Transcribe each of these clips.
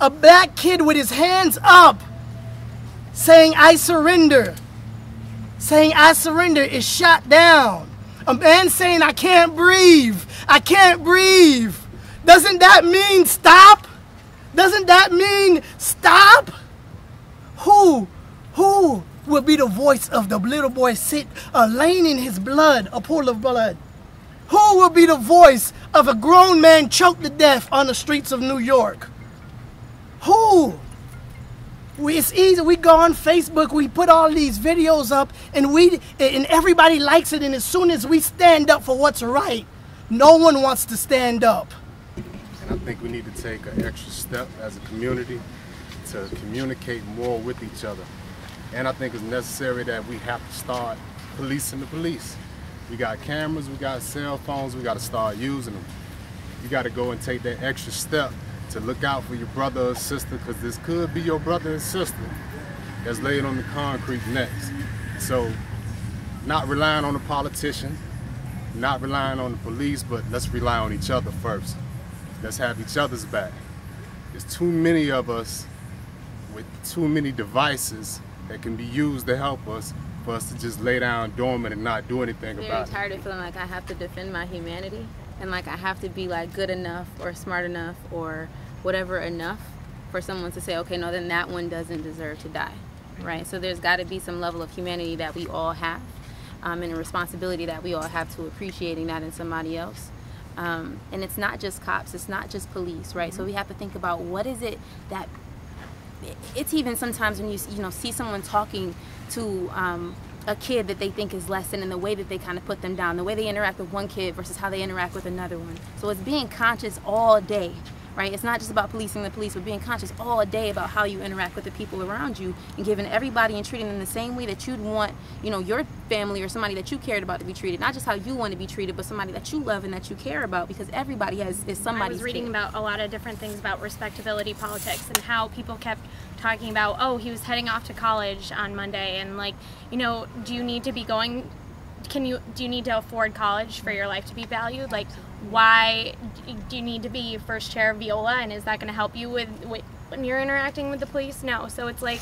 A black kid with his hands up saying, "I surrender." Saying, "I surrender" is shot down. A man saying, "I can't breathe. I can't breathe." Doesn't that mean stop? Doesn't that mean stop? Who will be the voice of the little boy laying in his blood, a pool of blood? Who will be the voice of a grown man choked to death on the streets of New York? Who? It's easy. We go on Facebook, we put all these videos up, and everybody likes it. And as soon as we stand up for what's right, no one wants to stand up. And I think we need to take an extra step as a community to communicate more with each other. And I think it's necessary that we have to start policing the police. We got cameras, we got cell phones, we got to start using them. You got to go and take that extra step to look out for your brother or sister, because this could be your brother and sister that's laid on the concrete next. So, not relying on the politician, not relying on the police, but let's rely on each other first. Let's have each other's back. There's too many of us with too many devices that can be used to help us, for us to just lay down dormant and not do anything about it. I'm very tired of feeling like I have to defend my humanity, and like I have to be like good enough or smart enough or whatever enough for someone to say, okay, no, then that one doesn't deserve to die, right? So there's got to be some level of humanity that we all have, and a responsibility that we all have to appreciating that in somebody else. And it's not just cops, it's not just police, right? So we have to think about what is it that, it's even sometimes when you see someone talking to a kid that they think is less than, and the way that they kind of put them down, the way they interact with one kid versus how they interact with another one. So it's being conscious all day, right? It's not just about policing the police, but being conscious all day about how you interact with the people around you, and giving everybody and treating them the same way that you'd want, your family or somebody that you cared about to be treated. Not just how you want to be treated, but somebody that you love and that you care about, because everybody is somebody's I was reading about a lot of different things about respectability politics, and how people kept talking about, oh, he was heading off to college on Monday, and like, do you need to be going, do you need to afford college for your life to be valued? Like, why do you need to be first chair viola, and is that going to help you with when you're interacting with the police? No. So it's like,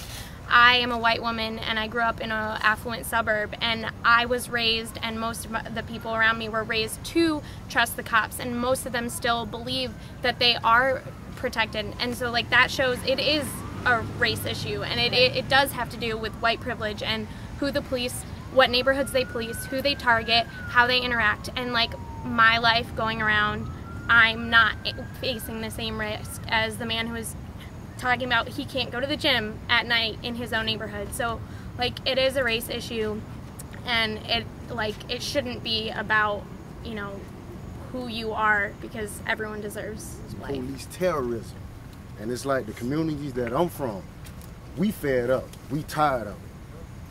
I am a white woman and I grew up in an affluent suburb, and I was raised, and most of the people around me were raised to trust the cops, and most of them still believe that they are protected. And so like, that shows it is a race issue, and it does have to do with white privilege and who the police, what neighborhoods they police, who they target, how they interact. And like, my life going around, I'm not facing the same risk as the man who is talking about he can't go to the gym at night in his own neighborhood. So like, it is a race issue, and it shouldn't be about who you are, because everyone deserves life. Police terrorism. And it's like the communities that I'm from, we fed up, we tired of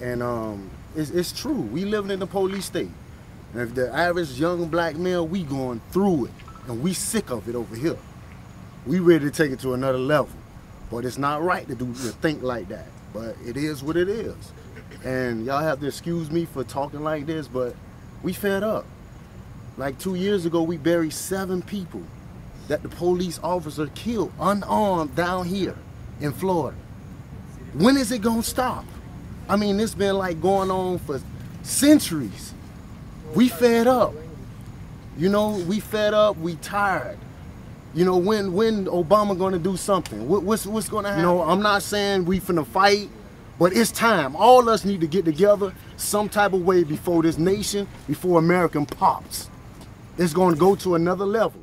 it. And it's true, we living in the police state. And if the average young black male, we going through it, and we sick of it over here. We ready to take it to another level. But it's not right to think like that. But it is what it is. And y'all have to excuse me for talking like this, but we fed up. Like 2 years ago, we buried 7 people that the police officer killed unarmed down here in Florida. When is it gonna stop? I mean, it's been like going on for centuries. We fed up. We fed up, we tired. When Obama gonna do something? What's gonna happen? I'm not saying we finna fight, but it's time. All of us need to get together some type of way before this nation, before America pops. It's gonna go to another level.